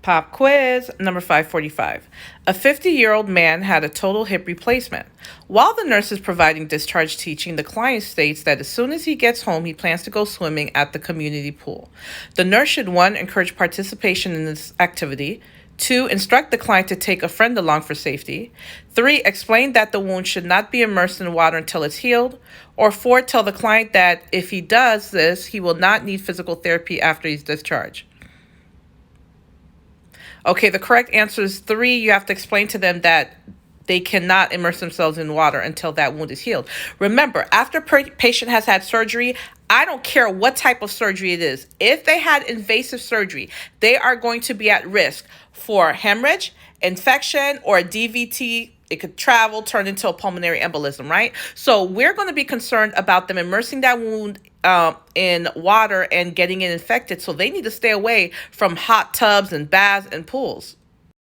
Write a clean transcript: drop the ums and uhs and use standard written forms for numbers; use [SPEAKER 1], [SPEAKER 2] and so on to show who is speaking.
[SPEAKER 1] Pop quiz number 545. A 50-year-old man had a total hip replacement. While the nurse is providing discharge teaching, the client states that as soon as he gets home, he plans to go swimming at the community pool. The nurse should 1. Encourage participation in this activity. 2. Instruct the client to take a friend along for safety. 3. Explain that the wound should not be immersed in water until it's healed. Or 4. Tell the client that if he does this, he will not need physical therapy after he's discharged. Okay, the correct answer is 3. You have to explain to them that they cannot immerse themselves in water until that wound is healed. Remember, after patient has had surgery, I don't care what type of surgery it is. If they had invasive surgery, they are going to be at risk for hemorrhage, infection, or a DVT. It could travel, turn into a pulmonary embolism, right? So we're going to be concerned about them immersing that wound in water and getting it infected. So they need to stay away from hot tubs and baths and pools.